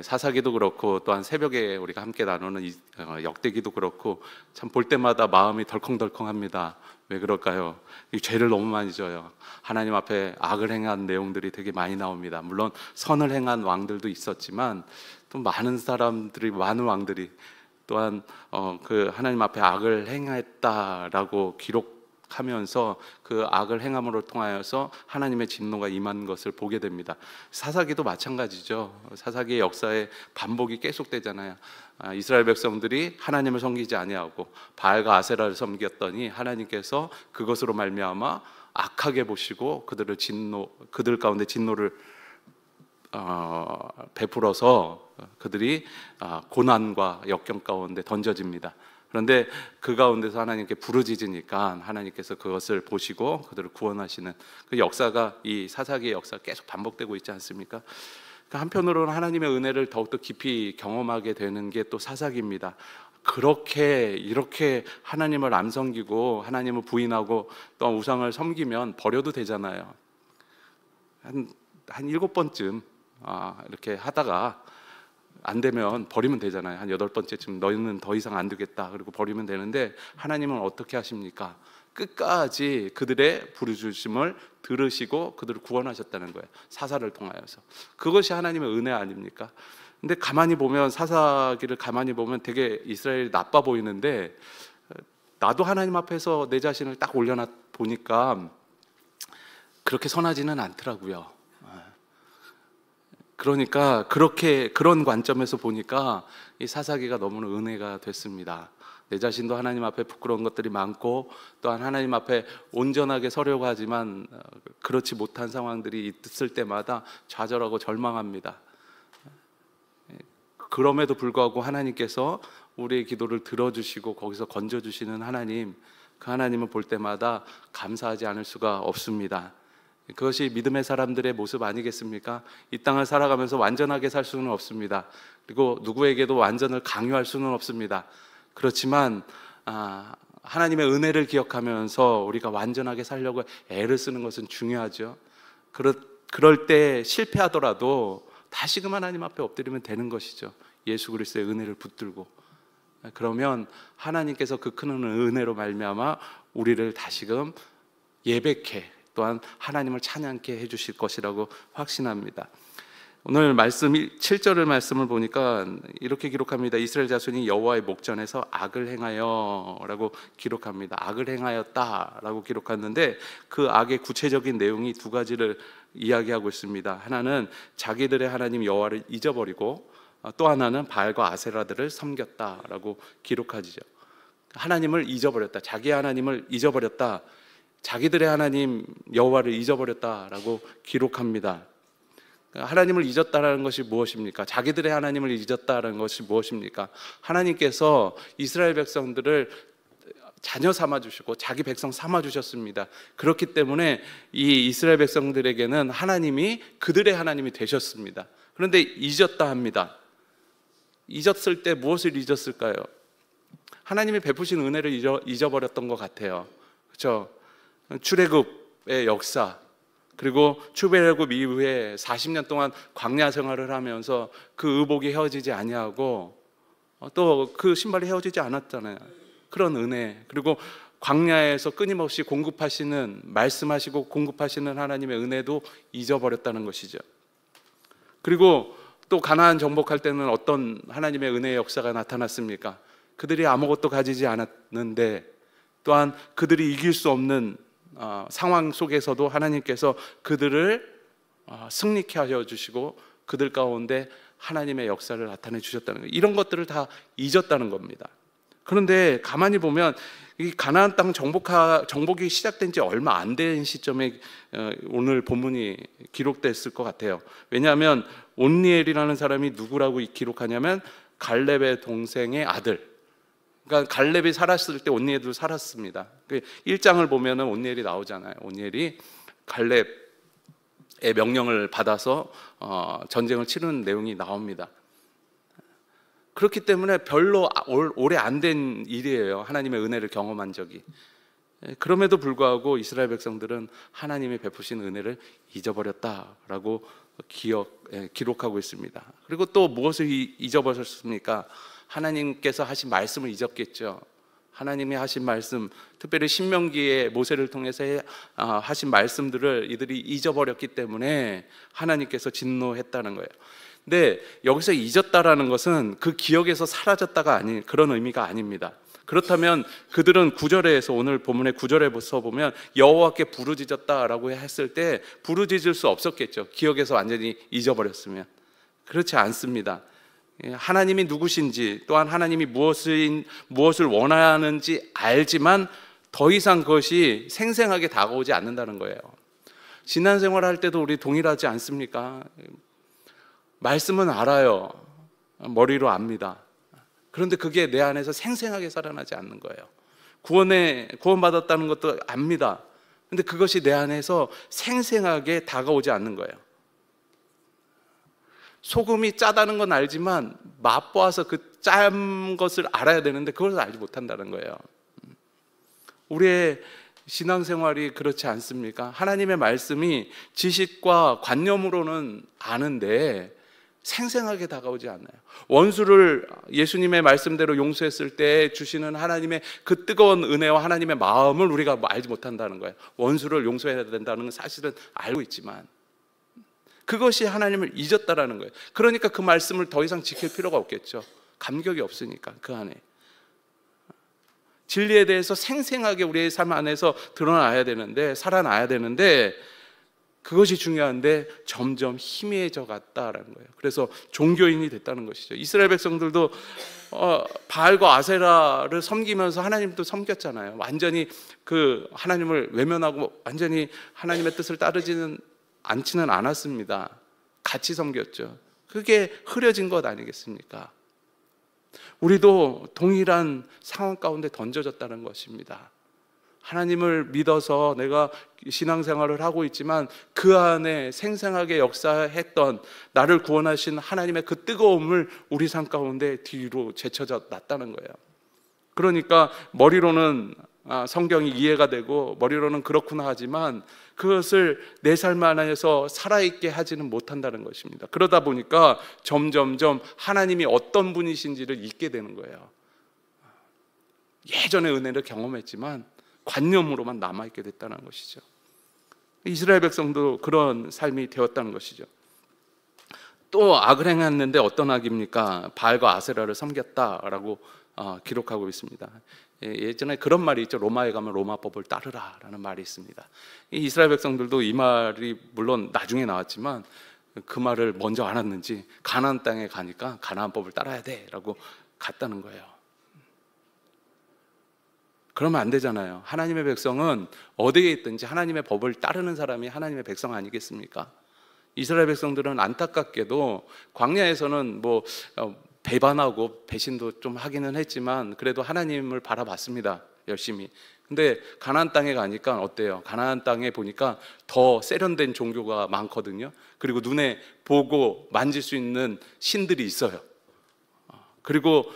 사사기도 그렇고 또한 새벽에 우리가 함께 나누는 역대기도 그렇고 참 볼 때마다 마음이 덜컹덜컹합니다. 왜 그럴까요? 이 죄를 너무 많이 져요. 하나님 앞에 악을 행한 내용들이 되게 많이 나옵니다. 물론 선을 행한 왕들도 있었지만 또 많은 사람들이, 많은 왕들이 또한 그 하나님 앞에 악을 행했다라고 기록하면서 그 악을 행함으로 통하여서 하나님의 진노가 임한 것을 보게 됩니다. 사사기도 마찬가지죠. 사사기의 역사에 반복이 계속되잖아요. 이스라엘 백성들이 하나님을 섬기지 아니하고 바알과 아세라를 섬겼더니 하나님께서 그것으로 말미암아 악하게 보시고 그들 가운데 진노를 베풀어서 그들이 고난과 역경 가운데 던져집니다. 그런데 그 가운데서 하나님께 부르짖으니까 하나님께서 그것을 보시고 그들을 구원하시는 그 역사가, 이 사사기의 역사가 계속 반복되고 있지 않습니까? 한편으로는 하나님의 은혜를 더욱더 깊이 경험하게 되는 게 또 사사기입니다. 이렇게 하나님을 안 섬기고 하나님을 부인하고 또 우상을 섬기면 버려도 되잖아요. 한 7번쯤 이렇게 하다가 안 되면 버리면 되잖아요. 한 8번째쯤 너희는 더 이상 안 되겠다 그리고 버리면 되는데, 하나님은 어떻게 하십니까? 끝까지 그들의 부르짖음을 들으시고 그들을 구원하셨다는 거예요. 사사를 통하여서. 그것이 하나님의 은혜 아닙니까? 근데 가만히 보면, 사사기를 가만히 보면 되게 이스라엘이 나빠 보이는데, 나도 하나님 앞에서 내 자신을 딱 올려놔 보니까 그렇게 선하지는 않더라고요. 그러니까 그런 관점에서 보니까 이 사사기가 너무나 은혜가 됐습니다. 내 자신도 하나님 앞에 부끄러운 것들이 많고, 또한 하나님 앞에 온전하게 서려고 하지만 그렇지 못한 상황들이 있을 때마다 좌절하고 절망합니다. 그럼에도 불구하고 하나님께서 우리의 기도를 들어주시고 거기서 건져주시는 하나님, 그 하나님을 볼 때마다 감사하지 않을 수가 없습니다. 그것이 믿음의 사람들의 모습 아니겠습니까? 이 땅을 살아가면서 완전하게 살 수는 없습니다. 그리고 누구에게도 완전을 강요할 수는 없습니다. 그렇지만 하나님의 은혜를 기억하면서 우리가 완전하게 살려고 애를 쓰는 것은 중요하죠. 그럴 때 실패하더라도 다시금 하나님 앞에 엎드리면 되는 것이죠. 예수 그리스도의 은혜를 붙들고. 그러면 하나님께서 그 큰 은혜로 말미암아 우리를 다시금 예배케, 또한 하나님을 찬양케 해주실 것이라고 확신합니다. 오늘 말씀 7절의 말씀을 보니까 이렇게 기록합니다. 이스라엘 자손이 여호와의 목전에서 악을 행하여 라고 기록합니다. 악을 행하였다 라고 기록하는데, 그 악의 구체적인 내용이 두 가지를 이야기하고 있습니다. 하나는 자기들의 하나님 여호와를 잊어버리고, 또 하나는 바알과 아세라들을 섬겼다 라고 기록하죠. 하나님을 잊어버렸다, 자기의 하나님을 잊어버렸다, 자기들의 하나님 여호와를 잊어버렸다라고 기록합니다. 하나님을 잊었다라는 것이 무엇입니까? 자기들의 하나님을 잊었다라는 것이 무엇입니까? 하나님께서 이스라엘 백성들을 자녀 삼아주시고 자기 백성 삼아주셨습니다. 그렇기 때문에 이 이스라엘 백성들에게는 하나님이 그들의 하나님이 되셨습니다. 그런데 잊었다 합니다. 잊었을 때 무엇을 잊었을까요? 하나님이 베푸신 은혜를 잊어버렸던 것 같아요. 그렇죠? 출애굽의 역사, 그리고 출애굽 이후에 40년 동안 광야 생활을 하면서 그 의복이 헤어지지 아니하고 또 그 신발이 헤어지지 않았잖아요. 그런 은혜, 그리고 광야에서 끊임없이 공급하시는, 말씀하시고 공급하시는 하나님의 은혜도 잊어버렸다는 것이죠. 그리고 또 가나안 정복할 때는 어떤 하나님의 은혜의 역사가 나타났습니까? 그들이 아무것도 가지지 않았는데, 또한 그들이 이길 수 없는 상황 속에서도 하나님께서 그들을 승리케 하여 주시고 그들 가운데 하나님의 역사를 나타내 주셨다는 거예요. 이런 것들을 다 잊었다는 겁니다. 그런데 가만히 보면 이 가나안 땅 정복이 시작된 지 얼마 안 된 시점에 오늘 본문이 기록됐을 것 같아요. 왜냐하면 온니엘이라는 사람이 누구라고 기록하냐면 갈렙의 동생의 아들. 그러니까 갈렙이 살았을 때 온니엘도 살았습니다. 1장을 보면은 온니엘이 나오잖아요. 온니엘이 갈렙의 명령을 받아서 전쟁을 치르는 내용이 나옵니다. 그렇기 때문에 별로 오래 안 된 일이에요. 하나님의 은혜를 경험한 적이. 그럼에도 불구하고 이스라엘 백성들은 하나님이 베푸신 은혜를 잊어버렸다라고 기록하고 있습니다. 그리고 또 무엇을 잊어버렸습니까? 하나님께서 하신 말씀을 잊었겠죠. 하나님이 하신 말씀, 특별히 신명기에 모세를 통해서 하신 말씀들을 이들이 잊어버렸기 때문에 하나님께서 진노했다는 거예요. 근데 여기서 잊었다라는 것은 그 기억에서 사라졌다가 아닌 그런 의미가 아닙니다. 그렇다면 그들은 9절에서, 오늘 본문의 9절에서 보면 여호와께 부르짖었다라고 했을 때 부르짖을 수 없었겠죠. 기억에서 완전히 잊어버렸으면. 그렇지 않습니다. 하나님이 누구신지, 또한 하나님이 무엇을 원하는지 알지만 더 이상 그것이 생생하게 다가오지 않는다는 거예요. 신앙생활 할 때도 우리 동일하지 않습니까? 말씀은 알아요. 머리로 압니다. 그런데 그게 내 안에서 생생하게 살아나지 않는 거예요. 구원받았다는 것도 압니다. 그런데 그것이 내 안에서 생생하게 다가오지 않는 거예요. 소금이 짜다는 건 알지만 맛보아서 그 짠 것을 알아야 되는데 그걸 알지 못한다는 거예요. 우리의 신앙생활이 그렇지 않습니까? 하나님의 말씀이 지식과 관념으로는 아는데 생생하게 다가오지 않아요. 원수를 예수님의 말씀대로 용서했을 때 주시는 하나님의 그 뜨거운 은혜와 하나님의 마음을 우리가 알지 못한다는 거예요. 원수를 용서해야 된다는 건 사실은 알고 있지만 그것이 하나님을 잊었다라는 거예요. 그러니까 그 말씀을 더 이상 지킬 필요가 없겠죠. 감격이 없으니까 그 안에. 진리에 대해서 생생하게 우리의 삶 안에서 드러나야 되는데, 살아나야 되는데 그것이 중요한데 점점 희미해져 갔다라는 거예요. 그래서 종교인이 됐다는 것이죠. 이스라엘 백성들도 바알과 아세라를 섬기면서 하나님도 섬겼잖아요. 완전히 그 하나님을 외면하고 완전히 하나님의 뜻을 따르지는 않지는 않았습니다. 같이 섬겼죠. 그게 흐려진 것 아니겠습니까? 우리도 동일한 상황 가운데 던져졌다는 것입니다. 하나님을 믿어서 내가 신앙생활을 하고 있지만 그 안에 생생하게 역사했던 나를 구원하신 하나님의 그 뜨거움을 우리 삶 가운데 뒤로 제쳐져 놨다는 거예요. 그러니까 머리로는 성경이 이해가 되고 머리로는 그렇구나 하지만 그것을 내 삶 안에서 살아있게 하지는 못한다는 것입니다. 그러다 보니까 점점점 하나님이 어떤 분이신지를 잊게 되는 거예요. 예전에 은혜를 경험했지만 관념으로만 남아있게 됐다는 것이죠. 이스라엘 백성도 그런 삶이 되었다는 것이죠. 또 악을 행했는데 어떤 악입니까? 바알과 아세라를 섬겼다라고 기록하고 있습니다. 예전에 그런 말이 있죠. 로마에 가면 로마법을 따르라 라는 말이 있습니다. 이스라엘 백성들도 이 말이 물론 나중에 나왔지만 그 말을 먼저 알았는지 가나안 땅에 가니까 가나안법을 따라야 돼 라고 갔다는 거예요. 그러면 안 되잖아요. 하나님의 백성은 어디에 있든지 하나님의 법을 따르는 사람이 하나님의 백성 아니겠습니까? 이스라엘 백성들은 안타깝게도 광야에서는 배반하고 배신도 좀 하기는 했지만 그래도 하나님을 바라봤습니다. 열심히. 근데 가나안 땅에 가니까 어때요? 가나안 땅에 보니까 더 세련된 종교가 많거든요. 그리고 눈에 보고 만질 수 있는 신들이 있어요. 그리고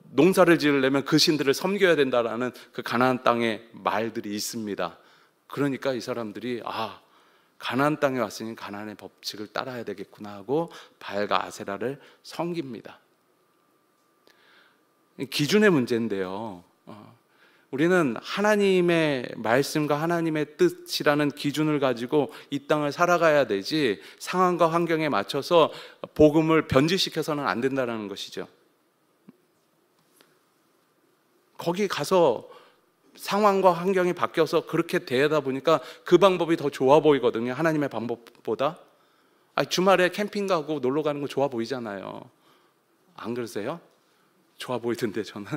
농사를 지으려면 그 신들을 섬겨야 된다라는 그 가나안 땅의 말들이 있습니다. 그러니까 이 사람들이 가나안 땅에 왔으니 가나안의 법칙을 따라야 되겠구나 하고 바알과 아세라를 섬깁니다. 기준의 문제인데요. 우리는 하나님의 말씀과 하나님의 뜻이라는 기준을 가지고 이 땅을 살아가야 되지 상황과 환경에 맞춰서 복음을 변질시켜서는 안 된다는 것이죠. 거기 가서 상황과 환경이 바뀌어서 그렇게 되다 보니까 그 방법이 더 좋아 보이거든요. 하나님의 방법보다. 주말에 캠핑 가고 놀러 가는 거 좋아 보이잖아요. 안 그러세요? 좋아 보이던데 저는.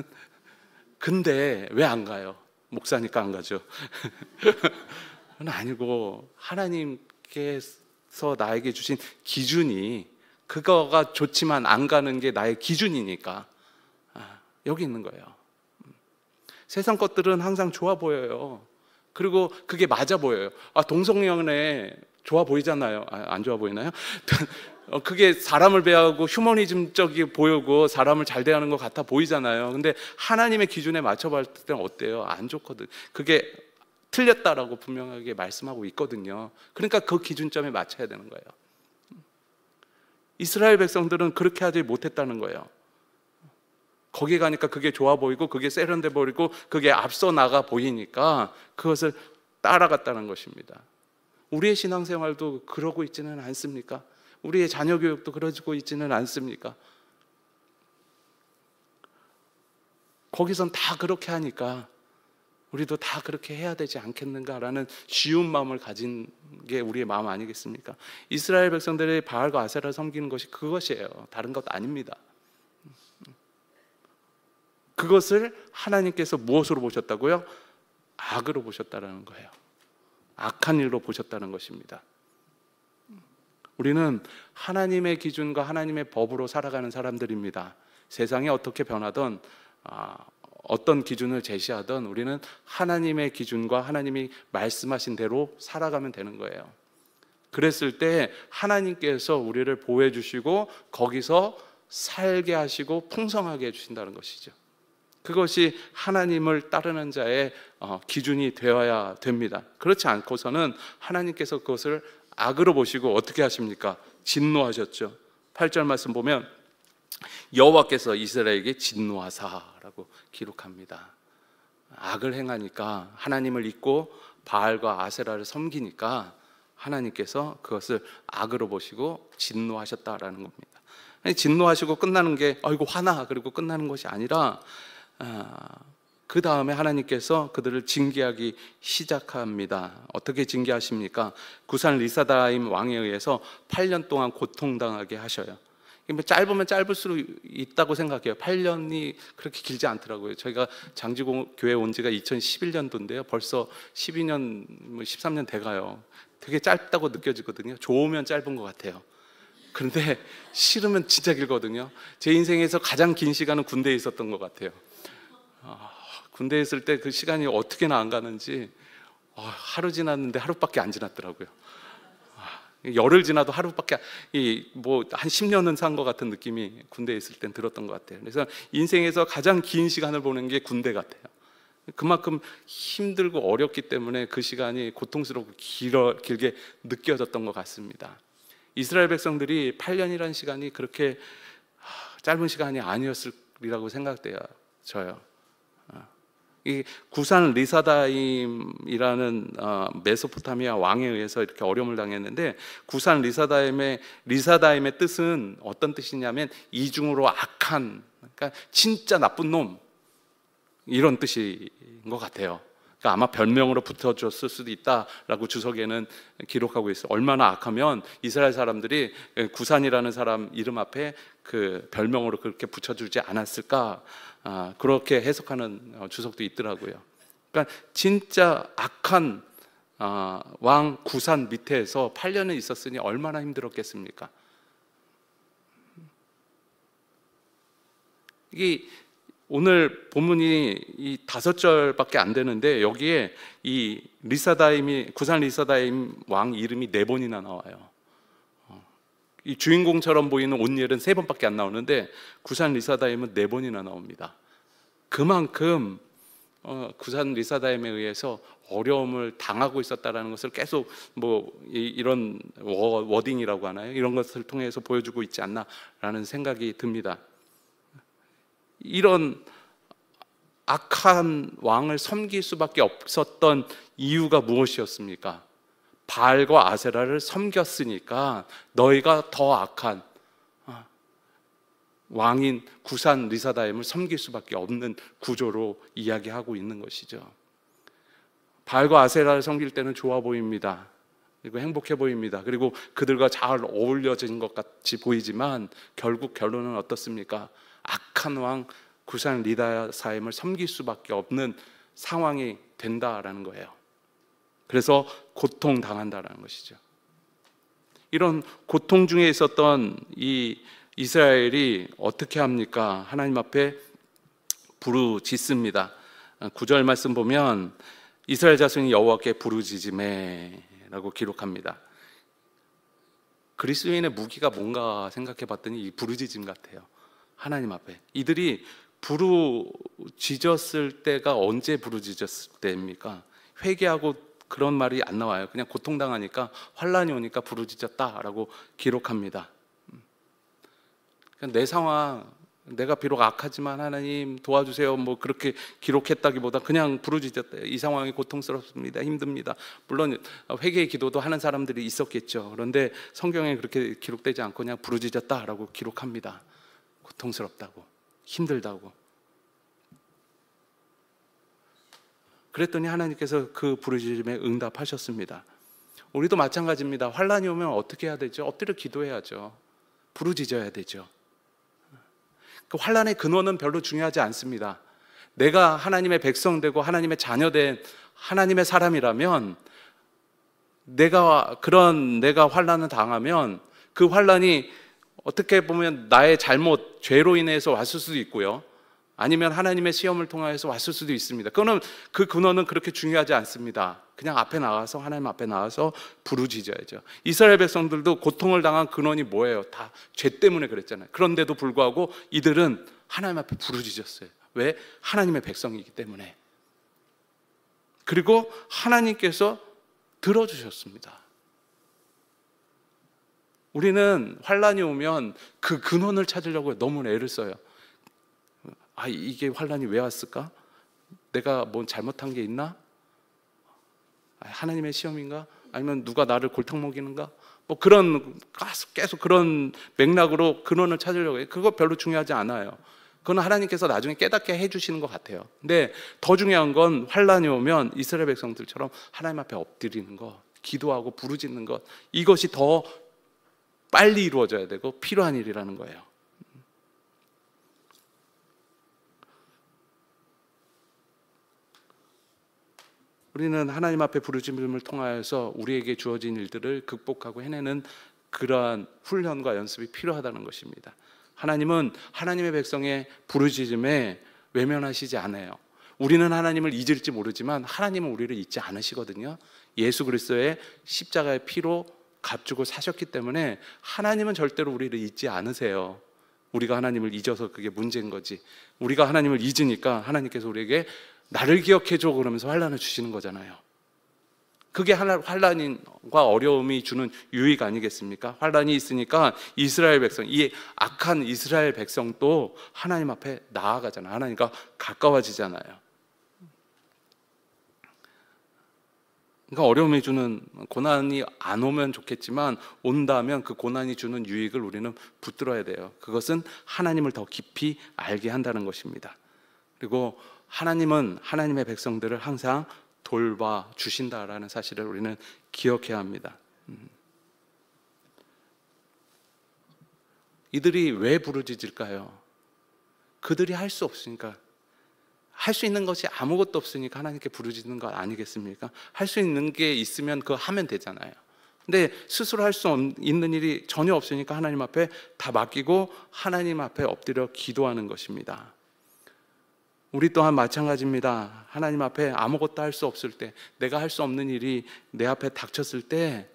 근데 왜 안 가요? 목사니까 안 가죠. 그건 아니고 하나님께서 나에게 주신 기준이 그거가 좋지만 안 가는 게 나의 기준이니까 여기 있는 거예요. 세상 것들은 항상 좋아 보여요. 그리고 그게 맞아 보여요. 동성연애 좋아 보이잖아요. 안 좋아 보이나요? 그게 사람을 배하고 휴머니즘적이 보이고 사람을 잘 대하는 것 같아 보이잖아요. 근데 하나님의 기준에 맞춰봤을 때는 어때요? 안 좋거든. 그게 틀렸다라고 분명하게 말씀하고 있거든요. 그러니까 그 기준점에 맞춰야 되는 거예요. 이스라엘 백성들은 그렇게 하지 못했다는 거예요. 거기 가니까 그게 좋아 보이고 그게 세련돼 보이고 그게 앞서 나가 보이니까 그것을 따라갔다는 것입니다. 우리의 신앙생활도 그러고 있지는 않습니까? 우리의 자녀 교육도 그러고 있지는 않습니까? 거기선 다 그렇게 하니까 우리도 다 그렇게 해야 되지 않겠는가라는 쉬운 마음을 가진 게 우리의 마음 아니겠습니까? 이스라엘 백성들의 바알과 아세라를 섬기는 것이 그것이에요. 다른 것 아닙니다. 그것을 하나님께서 무엇으로 보셨다고요? 악으로 보셨다는 거예요. 악한 일로 보셨다는 것입니다. 우리는 하나님의 기준과 하나님의 법으로 살아가는 사람들입니다. 세상이 어떻게 변하든 어떤 기준을 제시하든 우리는 하나님의 기준과 하나님이 말씀하신 대로 살아가면 되는 거예요. 그랬을 때 하나님께서 우리를 보호해 주시고 거기서 살게 하시고 풍성하게 해주신다는 것이죠. 그것이 하나님을 따르는 자의 기준이 되어야 됩니다. 그렇지 않고서는 하나님께서 그것을 악으로 보시고 어떻게 하십니까? 진노하셨죠. 8절 말씀 보면 여호와께서 이스라엘에게 진노하사라고 기록합니다. 악을 행하니까, 하나님을 잊고 바알과 아세라를 섬기니까 하나님께서 그것을 악으로 보시고 진노하셨다라는 겁니다. 아니, 진노하시고 끝나는 게 아이고 화나 그리고 끝나는 것이 아니라 그 다음에 하나님께서 그들을 징계하기 시작합니다. 어떻게 징계하십니까? 구산 리사다임 왕에 의해서 8년 동안 고통당하게 하셔요. 짧으면 짧을수록 있다고 생각해요. 8년이 그렇게 길지 않더라고요. 저희가 장지교회 온 지가 2011년도인데요. 벌써 12년, 13년 돼가요. 되게 짧다고 느껴지거든요. 좋으면 짧은 것 같아요. 그런데 싫으면 진짜 길거든요. 제 인생에서 가장 긴 시간은 군대에 있었던 것 같아요. 군대에 있을 때 그 시간이 어떻게 안 가는지 하루 지났는데 하루밖에 안 지났더라고요. 열흘 지나도 하루밖에 한 10년은 산 것 같은 느낌이 군대에 있을 땐 들었던 것 같아요. 그래서 인생에서 가장 긴 시간을 보낸 게 군대 같아요. 그만큼 힘들고 어렵기 때문에 그 시간이 고통스럽고 길게 느껴졌던 것 같습니다. 이스라엘 백성들이 8년이라는 시간이 그렇게 짧은 시간이 아니었으리라고 생각돼요. 저요. 이 구산 리사다임이라는 메소포타미아 왕에 의해서 이렇게 어려움을 당했는데, 구산 리사다임의 뜻은 어떤 뜻이냐면 이중으로 악한, 그러니까 진짜 나쁜 놈, 이런 뜻인 것 같아요. 그러니까 아마 별명으로 붙어줬을 수도 있다라고 주석에는 기록하고 있어요. 얼마나 악하면 이스라엘 사람들이 구산이라는 사람 이름 앞에 그 별명으로 그렇게 붙여주지 않았을까, 그렇게 해석하는 주석도 있더라고요. 그러니까 진짜 악한 왕 구산 밑에서 8년을 있었으니 얼마나 힘들었겠습니까? 이게 오늘 본문이 이 5절밖에 안 되는데 여기에 이 구산 리사다임 왕 이름이 4번이나 나와요. 이 주인공처럼 보이는 온니엘은 3번밖에 안 나오는데 구산 리사다임은 4번이나 나옵니다. 그만큼 구산 리사다임에 의해서 어려움을 당하고 있었다라는 것을 계속 이런 워딩이라고 하나요? 이런 것을 통해서 보여주고 있지 않나라는 생각이 듭니다. 이런 악한 왕을 섬길 수밖에 없었던 이유가 무엇이었습니까? 바알과 아세라를 섬겼으니까 너희가 더 악한 왕인 구산 리사다임을 섬길 수밖에 없는 구조로 이야기하고 있는 것이죠. 바알과 아세라를 섬길 때는 좋아 보입니다. 그리고 행복해 보입니다. 그리고 그들과 잘 어울려진 것 같이 보이지만 결국 결론은 어떻습니까? 악한 왕 구산 리사다임을 섬길 수밖에 없는 상황이 된다라는 거예요. 그래서 고통당한다라는 것이죠. 이런 고통 중에 있었던 이 이스라엘이 어떻게 합니까? 하나님 앞에 부르짖습니다. 9절 말씀 보면 이스라엘 자손이 여호와께 부르짖음에라고 기록합니다. 그리스도인의 무기가 뭔가 생각해 봤더니 이 부르짖음 같아요. 하나님 앞에. 이들이 부르짖었을 때가 언제 부르짖었을 때입니까? 회개하고 그런 말이 안 나와요. 그냥 고통당하니까, 환란이 오니까 부르짖었다라고 기록합니다. 내 상황, 내가 비록 악하지만 하나님 도와주세요, 뭐 그렇게 기록했다기보다 그냥 부르짖었다. 이 상황이 고통스럽습니다, 힘듭니다. 물론 회개의 기도도 하는 사람들이 있었겠죠. 그런데 성경에 그렇게 기록되지 않고 그냥 부르짖었다라고 기록합니다. 고통스럽다고, 힘들다고. 그랬더니 하나님께서 그 부르짖음에 응답하셨습니다. 우리도 마찬가지입니다. 환란이 오면 어떻게 해야 되죠? 엎드려 기도해야죠. 부르짖어야 되죠. 그 환란의 근원은 별로 중요하지 않습니다. 내가 하나님의 백성 되고 하나님의 자녀 된 하나님의 사람이라면, 내가 환란을 당하면 그 환란이 어떻게 보면 나의 잘못, 죄로 인해서 왔을 수도 있고요, 아니면 하나님의 시험을 통해서 왔을 수도 있습니다. 그 근원은 그렇게 중요하지 않습니다. 그냥 앞에 나가서, 하나님 앞에 나가서 부르짖어야죠. 이스라엘 백성들도 고통을 당한 근원이 뭐예요? 다 죄 때문에 그랬잖아요. 그런데도 불구하고 이들은 하나님 앞에 부르짖었어요. 왜? 하나님의 백성이기 때문에. 그리고 하나님께서 들어주셨습니다. 우리는 환란이 오면 그 근원을 찾으려고 너무 애를 써요. 이게 환란이 왜 왔을까? 내가 뭔 잘못한 게 있나? 하나님의 시험인가? 아니면 누가 나를 골탕 먹이는가? 뭐 계속 그런 맥락으로 근원을 찾으려고 해요. 그거 별로 중요하지 않아요. 그건 하나님께서 나중에 깨닫게 해주시는 것 같아요. 근데 더 중요한 건 환란이 오면 이스라엘 백성들처럼 하나님 앞에 엎드리는 것, 기도하고 부르짖는 것, 이것이 더 빨리 이루어져야 되고 필요한 일이라는 거예요. 우리는 하나님 앞에 부르짖음을 통하여서 우리에게 주어진 일들을 극복하고 해내는 그러한 훈련과 연습이 필요하다는 것입니다. 하나님은 하나님의 백성의 부르짖음에 외면하시지 않아요. 우리는 하나님을 잊을지 모르지만 하나님은 우리를 잊지 않으시거든요. 예수 그리스도의 십자가의 피로 값주고 사셨기 때문에 하나님은 절대로 우리를 잊지 않으세요. 우리가 하나님을 잊어서 그게 문제인 거지. 우리가 하나님을 잊으니까 하나님께서 우리에게 나를 기억해줘 그러면서 환란을 주시는 거잖아요. 그게 환란과 어려움이 주는 유익 아니겠습니까? 환란이 있으니까 이스라엘 백성, 이 악한 이스라엘 백성도 하나님 앞에 나아가잖아요. 하나님과 가까워지잖아요. 그러니까 어려움이 주는, 고난이 안 오면 좋겠지만 온다면 그 고난이 주는 유익을 우리는 붙들어야 돼요. 그것은 하나님을 더 깊이 알게 한다는 것입니다. 그리고 하나님은 하나님의 백성들을 항상 돌봐주신다라는 사실을 우리는 기억해야 합니다. 이들이 왜 부르짖을까요? 그들이 할 수 없으니까. 할 수 있는 것이 아무것도 없으니까 하나님께 부르짖는 것 아니겠습니까? 할 수 있는 게 있으면 그거 하면 되잖아요. 근데 스스로 할 수 있는 일이 전혀 없으니까 하나님 앞에 다 맡기고 하나님 앞에 엎드려 기도하는 것입니다. 우리 또한 마찬가지입니다. 하나님 앞에 아무것도 할 수 없을 때, 내가 할 수 없는 일이 내 앞에 닥쳤을 때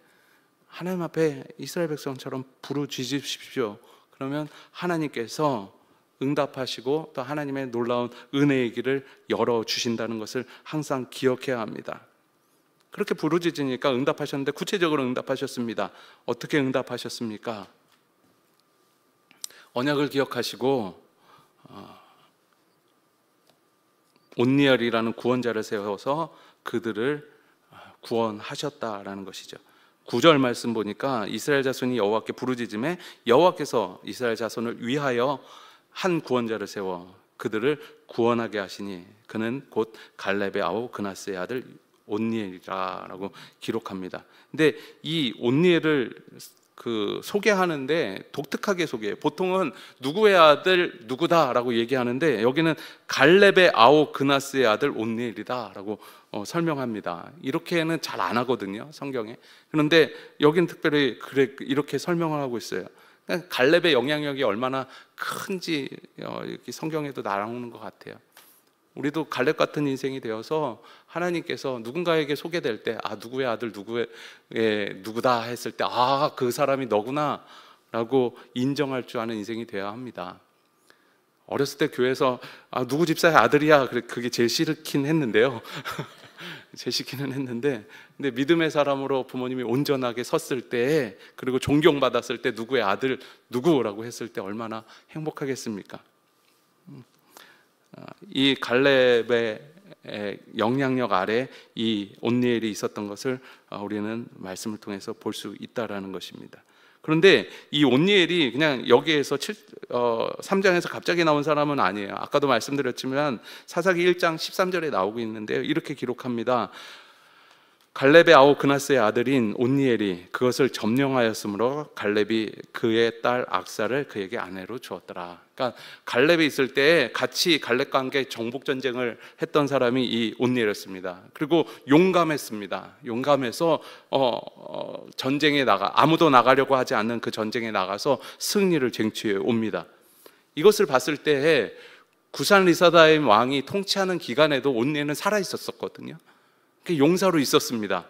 하나님 앞에 이스라엘 백성처럼 부르짖으십시오. 그러면 하나님께서 응답하시고 또 하나님의 놀라운 은혜의 길을 열어주신다는 것을 항상 기억해야 합니다. 그렇게 부르짖으니까 응답하셨는데 구체적으로 응답하셨습니다. 어떻게 응답하셨습니까? 언약을 기억하시고 온니엘이라는 구원자를 세워서 그들을 구원하셨다라는 것이죠. 9절 말씀 보니까 이스라엘 자손이 여호와께 부르짖음에 여호와께서 이스라엘 자손을 위하여 한 구원자를 세워 그들을 구원하게 하시니 그는 곧 갈렙의 아우 그나스의 아들 온니엘이라고 기록합니다. 근데 이 온니엘을 소개하는데 독특하게 소개해요. 보통은 누구의 아들 누구다라고 얘기하는데 여기는 갈렙의 아우 그나스의 아들 온니엘이다라고 설명합니다. 이렇게는 잘 안 하거든요, 성경에. 그런데 여기는 특별히 이렇게 설명을 하고 있어요. 갈렙의 영향력이 얼마나 큰지 이렇게 성경에도 나오는 것 같아요. 우리도 갈렙 같은 인생이 되어서 하나님께서 누군가에게 소개될 때, 누구의 아들 누구다 했을 때, 그 사람이 너구나 라고 인정할 줄 아는 인생이 되어야 합니다. 어렸을 때 교회에서 누구 집사의 아들이야, 그게 제일 싫긴 했는데요. 제일 싫기는 했는데, 근데 믿음의 사람으로 부모님이 온전하게 섰을 때, 그리고 존경받았을 때 누구의 아들 누구라고 했을 때 얼마나 행복하겠습니까? 이 갈렙의 영향력 아래 이 온니엘이 있었던 것을 우리는 말씀을 통해서 볼 수 있다라는 것입니다. 그런데 이 온니엘이 그냥 여기에서 3장에서 갑자기 나온 사람은 아니에요. 아까도 말씀드렸지만 사사기 1장 13절에 나오고 있는데요, 이렇게 기록합니다. 갈렙의 아우 그나스의 아들인 온니엘이 그것을 점령하였으므로 갈렙이 그의 딸 악사를 그에게 아내로 주었더라. 그러니까 갈렙이 있을 때 같이 갈렙과 함께 정복 전쟁을 했던 사람이 이 온니엘이었습니다. 그리고 용감했습니다. 용감해서 전쟁에 아무도 나가려고 하지 않는 그 전쟁에 나가서 승리를 쟁취해 옵니다. 이것을 봤을 때 구산 리사다임 왕이 통치하는 기간에도 온니엘은 살아 있었거든요. 용사로 있었습니다.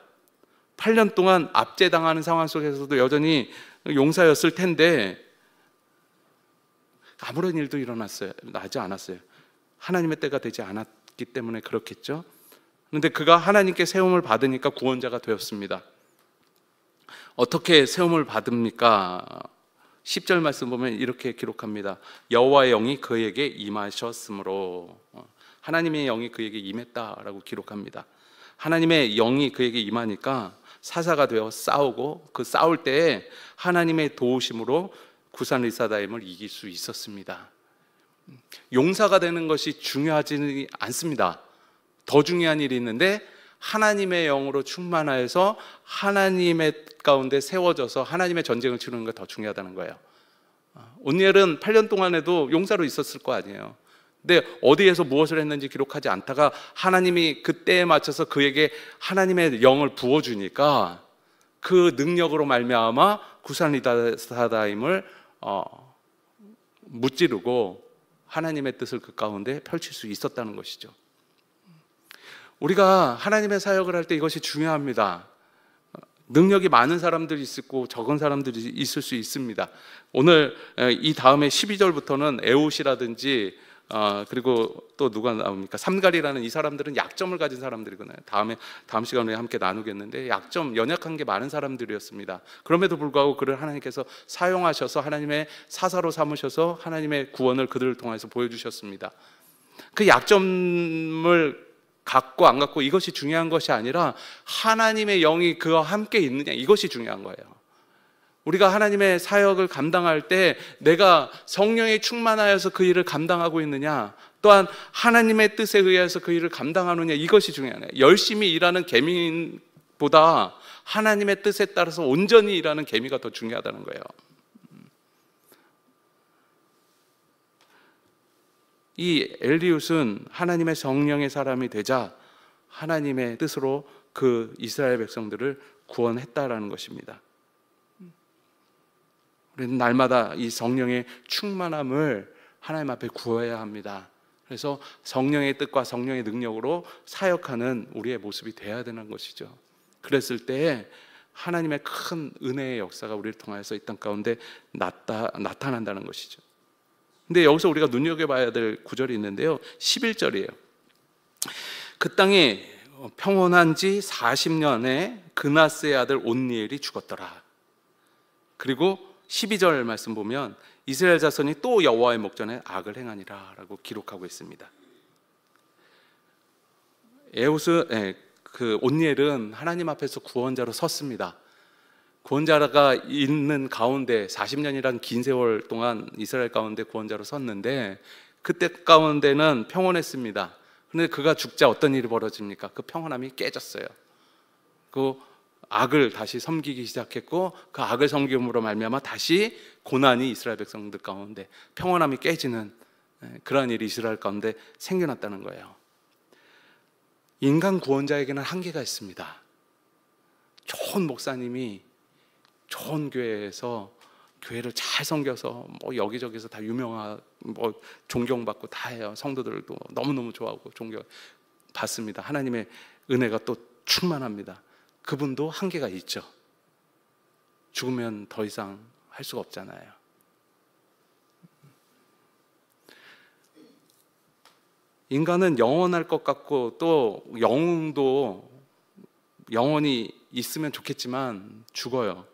8년 동안 압제당하는 상황 속에서도 여전히 용사였을 텐데 아무런 일도 나지 않았어요. 하나님의 때가 되지 않았기 때문에 그렇겠죠. 그런데 그가 하나님께 세움을 받으니까 구원자가 되었습니다. 어떻게 세움을 받습니까? 10절 말씀 보면 이렇게 기록합니다. 여호와의 영이 그에게 임하셨으므로, 하나님의 영이 그에게 임했다라고 기록합니다. 하나님의 영이 그에게 임하니까 사사가 되어 싸우고, 그 싸울 때에 하나님의 도우심으로 구산 리사다임을 이길 수 있었습니다. 용사가 되는 것이 중요하지는 않습니다. 더 중요한 일이 있는데, 하나님의 영으로 충만하여서 하나님의 가운데 세워져서 하나님의 전쟁을 치르는 게 더 중요하다는 거예요. 온니엘은 8년 동안에도 용사로 있었을 거 아니에요. 근데 어디에서 무엇을 했는지 기록하지 않다가 하나님이 그때에 맞춰서 그에게 하나님의 영을 부어주니까 그 능력으로 말미암아 구산 리사다임을 무찌르고 하나님의 뜻을 그 가운데 펼칠 수 있었다는 것이죠. 우리가 하나님의 사역을 할 때 이것이 중요합니다. 능력이 많은 사람들이 있고 적은 사람들이 있을 수 있습니다. 오늘 이 다음에 12절부터는 에웃이라든지 그리고 또 누가 나옵니까? 삼갈이라는 이 사람들은 약점을 가진 사람들이거든요. 다음 시간에 함께 나누겠는데, 연약한 게 많은 사람들이었습니다. 그럼에도 불구하고 그를 하나님께서 사용하셔서 하나님의 사사로 삼으셔서 하나님의 구원을 그들을 통해서 보여주셨습니다. 그 약점을 갖고 안 갖고 이것이 중요한 것이 아니라 하나님의 영이 그와 함께 있느냐, 이것이 중요한 거예요. 우리가 하나님의 사역을 감당할 때 내가 성령에 충만하여서 그 일을 감당하고 있느냐, 또한 하나님의 뜻에 의해서 그 일을 감당하느냐, 이것이 중요해요. 열심히 일하는 계민보다 하나님의 뜻에 따라서 온전히 일하는 계미가 더 중요하다는 거예요. 이 엘리웃은 하나님의 성령의 사람이 되자 하나님의 뜻으로 그 이스라엘 백성들을 구원했다라는 것입니다. 우리는 날마다 이 성령의 충만함을 하나님 앞에 구해야 합니다. 그래서 성령의 뜻과 성령의 능력으로 사역하는 우리의 모습이 되어야 되는 것이죠. 그랬을 때 하나님의 큰 은혜의 역사가 우리를 통해서 이 땅 가운데 나타난다는 것이죠. 근데 여기서 우리가 눈여겨봐야 될 구절이 있는데요, 11절이에요. 그 땅이 평온한 지 40년에 그나스의 아들 온니엘이 죽었더라. 그리고 12절 말씀 보면 이스라엘 자손이 또 여호와의 목전에 악을 행하니라 라고 기록하고 있습니다. 그 온니엘은 하나님 앞에서 구원자로 섰습니다. 구원자가 있는 가운데 40년이란 긴 세월 동안 이스라엘 가운데 구원자로 섰는데, 그때 가운데는 평온했습니다. 그런데 그가 죽자 어떤 일이 벌어집니까? 그 평온함이 깨졌어요. 그 악을 다시 섬기기 시작했고, 그 악을 섬김으로 말미암아 다시 고난이 이스라엘 백성들 가운데, 평온함이 깨지는 그러한 일이 이스라엘 가운데 생겨났다는 거예요. 인간 구원자에게는 한계가 있습니다. 좋은 목사님이 좋은 교회에서 교회를 잘 섬겨서 뭐 여기저기서 다 유명한 뭐 존경받고 다 해요. 성도들도 너무너무 좋아하고 존경 받습니다. 하나님의 은혜가 또 충만합니다. 그분도 한계가 있죠. 죽으면 더 이상 할 수가 없잖아요. 인간은 영원할 것 같고 또 영웅도 영원히 있으면 좋겠지만 죽어요.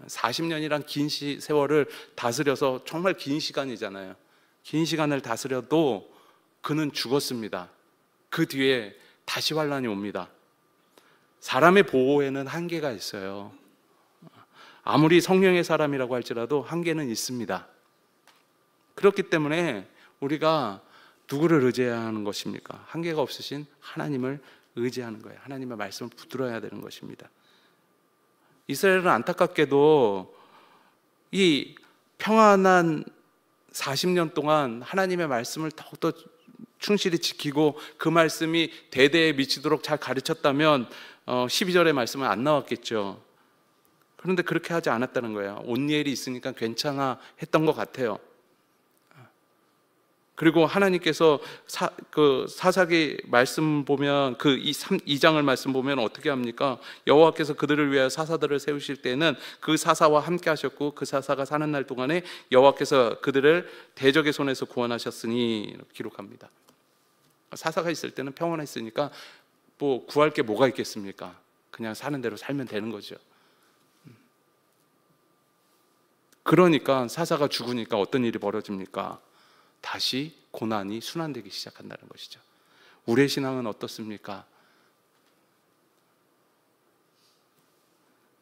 40년이란 긴 세월을 다스려서 정말 긴 시간이잖아요. 긴 시간을 다스려도 그는 죽었습니다. 그 뒤에 다시 환란이 옵니다. 사람의 보호에는 한계가 있어요. 아무리 성령의 사람이라고 할지라도 한계는 있습니다. 그렇기 때문에 우리가 누구를 의지해야 하는 것입니까? 한계가 없으신 하나님을 의지하는 거예요. 하나님의 말씀을 붙들어야 되는 것입니다. 이스라엘은 안타깝게도 이 평안한 40년 동안 하나님의 말씀을 더욱더 충실히 지키고 그 말씀이 대대에 미치도록 잘 가르쳤다면 12절의 말씀은 안 나왔겠죠. 그런데 그렇게 하지 않았다는 거예요. 온니엘이 있으니까 괜찮아 했던 것 같아요. 그리고 하나님께서 사사기 말씀 보면 그 2장을 말씀 보면 어떻게 합니까? 여호와께서 그들을 위하여 사사들을 세우실 때는 그 사사와 함께 하셨고 그 사사가 사는 날 동안에 여호와께서 그들을 대적의 손에서 구원하셨으니 기록합니다. 사사가 있을 때는 평온했으니까 뭐 구할 게 뭐가 있겠습니까? 그냥 사는 대로 살면 되는 거죠. 그러니까 사사가 죽으니까 어떤 일이 벌어집니까? 다시 고난이 순환되기 시작한다는 것이죠. 우리의 신앙은 어떻습니까?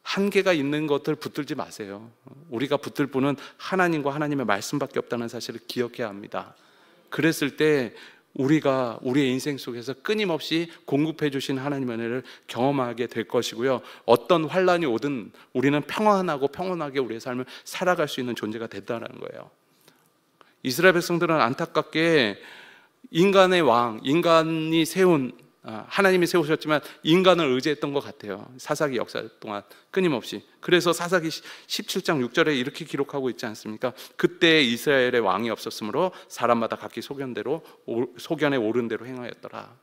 한계가 있는 것들 붙들지 마세요. 우리가 붙들 분은 하나님과 하나님의 말씀밖에 없다는 사실을 기억해야 합니다. 그랬을 때 우리가 우리의 인생 속에서 끊임없이 공급해 주신 하나님의 은혜를 경험하게 될 것이고요. 어떤 환란이 오든 우리는 평안하고 평온하게 우리의 삶을 살아갈 수 있는 존재가 된다는 거예요. 이스라엘 백성들은 안타깝게 인간의 왕, 인간이 세운 하나님이 세우셨지만 인간을 의지했던 것 같아요. 사사기 역사 동안 끊임없이. 그래서 사사기 17장 6절에 이렇게 기록하고 있지 않습니까? 그때 이스라엘의 왕이 없었으므로 사람마다 각기 소견에 오른 대로 행하였더라.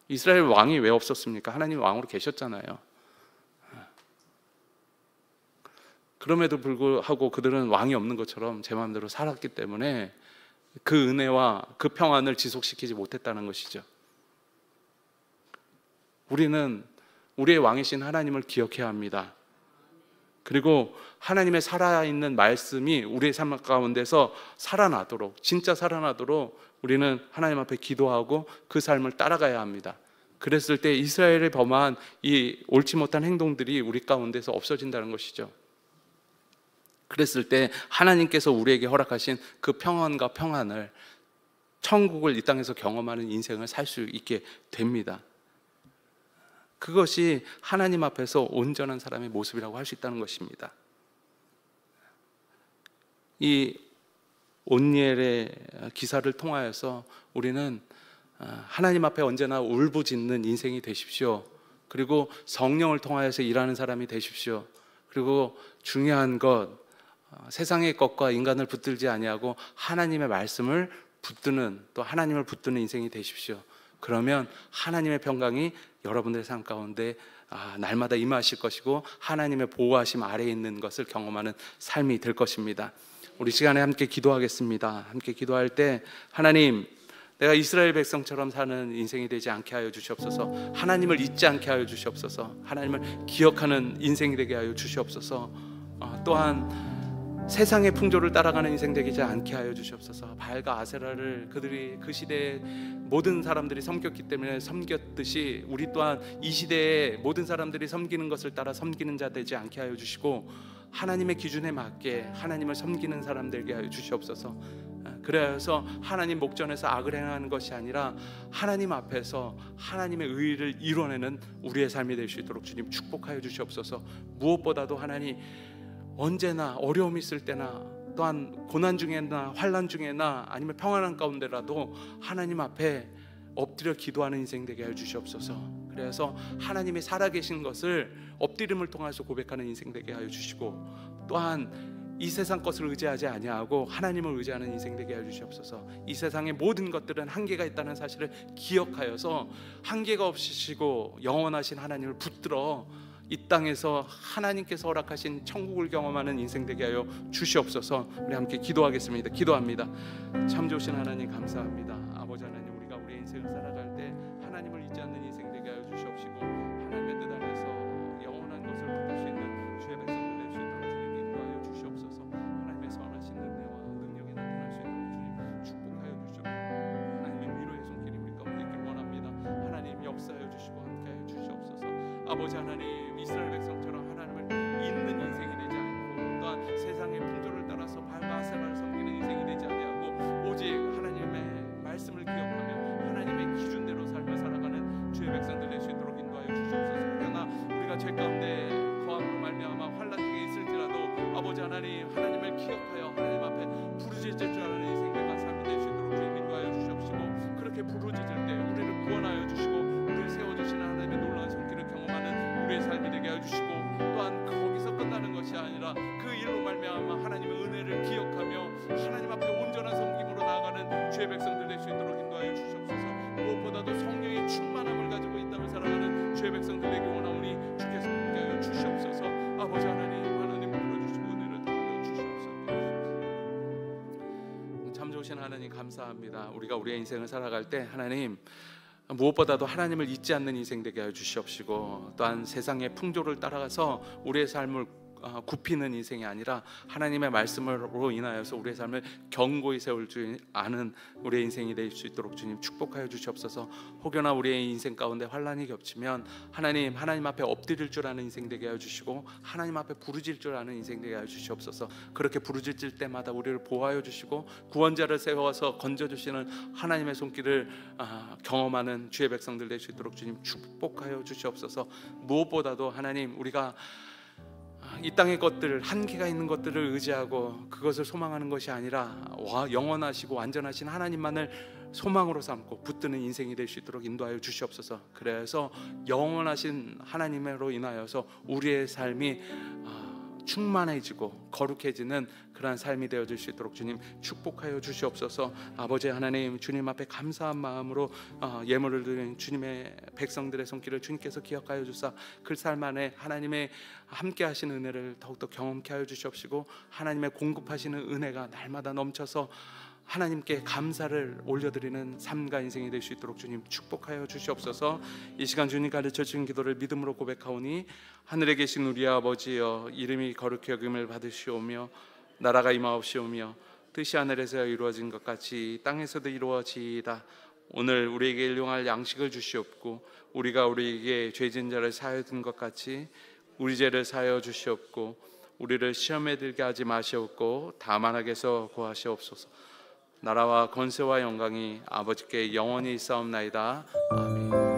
이스라엘 왕이 왜 없었습니까? 하나님이 왕으로 계셨잖아요. 그럼에도 불구하고 그들은 왕이 없는 것처럼 제 마음대로 살았기 때문에 그 은혜와 그 평안을 지속시키지 못했다는 것이죠. 우리는 우리의 왕이신 하나님을 기억해야 합니다. 그리고 하나님의 살아있는 말씀이 우리의 삶 가운데서 살아나도록, 진짜 살아나도록 우리는 하나님 앞에 기도하고 그 삶을 따라가야 합니다. 그랬을 때 이스라엘을 범한 이 옳지 못한 행동들이 우리 가운데서 없어진다는 것이죠. 그랬을 때 하나님께서 우리에게 허락하신 그 평안과 평안을, 천국을 이 땅에서 경험하는 인생을 살 수 있게 됩니다. 그것이 하나님 앞에서 온전한 사람의 모습이라고 할 수 있다는 것입니다. 이 온니엘의 기사를 통하여서 우리는 하나님 앞에 언제나 울부짖는 인생이 되십시오. 그리고 성령을 통하여서 일하는 사람이 되십시오. 그리고 중요한 것, 세상의 것과 인간을 붙들지 아니하고 하나님의 말씀을 붙드는, 또 하나님을 붙드는 인생이 되십시오. 그러면 하나님의 평강이 여러분들의 삶 가운데 날마다 임하실 것이고 하나님의 보호하심 아래에 있는 것을 경험하는 삶이 될 것입니다. 우리 시간에 함께 기도하겠습니다. 함께 기도할 때 하나님, 내가 이스라엘 백성처럼 사는 인생이 되지 않게 하여 주시옵소서. 하나님을 잊지 않게 하여 주시옵소서. 하나님을 기억하는 인생이 되게 하여 주시옵소서. 또한 세상의 풍조를 따라가는 인생 되지 않게 하여 주시옵소서. 바알과 아세라를 그들이 그 시대에 모든 사람들이 섬겼기 때문에 섬겼듯이 우리 또한 이 시대에 모든 사람들이 섬기는 것을 따라 섬기는 자 되지 않게 하여 주시고 하나님의 기준에 맞게 하나님을 섬기는 사람 되게 하여 주시옵소서. 그래서 하나님 목전에서 악을 행하는 것이 아니라 하나님 앞에서 하나님의 의를 이뤄내는 우리의 삶이 될 수 있도록 주님 축복하여 주시옵소서. 무엇보다도 하나님, 언제나 어려움이 있을 때나 또한 고난 중에나 환난 중에나 아니면 평안한 가운데라도 하나님 앞에 엎드려 기도하는 인생 되게 해 주시옵소서. 그래서 하나님이 살아계신 것을 엎드림을 통해서 고백하는 인생 되게 하여 주시고, 또한 이 세상 것을 의지하지 아니하고 하나님을 의지하는 인생 되게 해 주시옵소서. 이 세상의 모든 것들은 한계가 있다는 사실을 기억하여서 한계가 없으시고 영원하신 하나님을 붙들어 이 땅에서 하나님께서 허락하신 천국을 경험하는 인생 되게 하여 주시옵소서. 우리 함께 기도하겠습니다. 기도합니다. 참 좋으신 하나님 감사합니다. 아버지 하나님, 우리가 우리의 인생을 살아갈 때 하나님을 잊지 않는 인생 되게 하여 주시옵시고 하나님의 뜻 안에서 영원한 것을 붙들 수 있는 주의 백성들 될 수 있도록 주님 인도하여 주시옵소서. 하나님의 선하신 은혜와 능력이 나타날 수 있도록 주님 축복하여 주시옵소서. 하나님의 위로의 손길이 우리 가운데 있길 원합니다. 하나님 역사하여 주시고 함께하여 주시옵소서. 아버지 하나님, 이스라엘 백성처럼 하나님을 잊는 인생이 되지 않고 또한 세상의 풍조를 따라서 바알세바를 섬기는 인생이 되지 아니하고 오직 하나님의 말씀을 기억하며 하나님의 기준대로 삶을 살아가는 주의 백성들 될 수 있도록 인도하여 주시옵소서. 그러나 우리가 죄 가운데 거함으로 말미암아 환난 중에 있을지라도 아버지 하나님, 하나님을 기억하여 하나님 앞에 부르짖을 줄 아는 인생들과 삶이 될 수 있도록 주님 인도하여 주시옵시고, 그렇게 부르짖을 때 우리를 구원하여 주시고 우리를 세워주시는 하나님의 놀라운 손길을 경험하는 우리의 삶이 되게 해주시고, 또한 거기서 끝나는 것이 아니라 그 일로 말미암아 하나님의 은혜를 기억하며 하나님 앞에 온전한 섬김으로 나아가는 주의 백성들 될 수 있도록 인도하여 주시옵소서. 무엇보다도 성령의 충만함을 가지고 이 땅을 살아가는 주의 백성들 되기 원하오니 주께서 함께하여 주시옵소서. 아버지 하나님, 하나님 불러주시고 은혜를 더하여 주시옵소서. 참 좋으신 하나님 감사합니다. 우리가 우리의 인생을 살아갈 때 하나님, 무엇보다도 하나님을 잊지 않는 인생 되게 하여 주시옵시고, 또한 세상의 풍조를 따라가서 우리의 삶을 굽히는 인생이 아니라 하나님의 말씀으로 인하여서 우리의 삶을 견고히 세울 줄 아는 우리의 인생이 될 수 있도록 주님 축복하여 주시옵소서. 혹여나 우리의 인생 가운데 환난이 겹치면 하나님 앞에 엎드릴 줄 아는 인생 되게 하여 주시고 하나님 앞에 부르짖을 줄 아는 인생 되게 하여 주시옵소서. 그렇게 부르짖을 때마다 우리를 보호하여 주시고 구원자를 세워서 건져주시는 하나님의 손길을 경험하는 주의 백성들 될 수 있도록 주님 축복하여 주시옵소서. 무엇보다도 하나님, 우리가 이 땅의 것들, 한계가 있는 것들을 의지하고 그것을 소망하는 것이 아니라 영원하시고 완전하신 하나님만을 소망으로 삼고 붙드는 인생이 될 수 있도록 인도하여 주시옵소서. 그래서 영원하신 하나님으로 인하여서 우리의 삶이 충만해지고 거룩해지는 그러한 삶이 되어질 수 있도록 주님 축복하여 주시옵소서. 아버지 하나님, 주님 앞에 감사한 마음으로 예물을 드린 주님의 백성들의 손길을 주님께서 기억하여 주사 그 삶 안에 하나님의 함께 하시는 은혜를 더욱더 경험케 하여 주시옵시고, 하나님의 공급하시는 은혜가 날마다 넘쳐서 하나님께 감사를 올려드리는 삶과 인생이 될 수 있도록 주님 축복하여 주시옵소서. 이 시간 주님 가르쳐 주신 기도를 믿음으로 고백하오니, 하늘에 계신 우리 아버지여, 이름이 거룩히 여김을 받으시오며 나라가 임하옵시오며 뜻이 하늘에서 이루어진 것 같이 땅에서도 이루어지이다. 오늘 우리에게 일용할 양식을 주시옵고, 우리가 우리에게 죄진 자를 사하여 준 것 같이 우리 죄를 사하여 주시옵고, 우리를 시험에 들게 하지 마시옵고 다만 악에서 구하시옵소서. 나라와 권세와 영광이 아버지께 영원히 있사옵나이다. 아멘.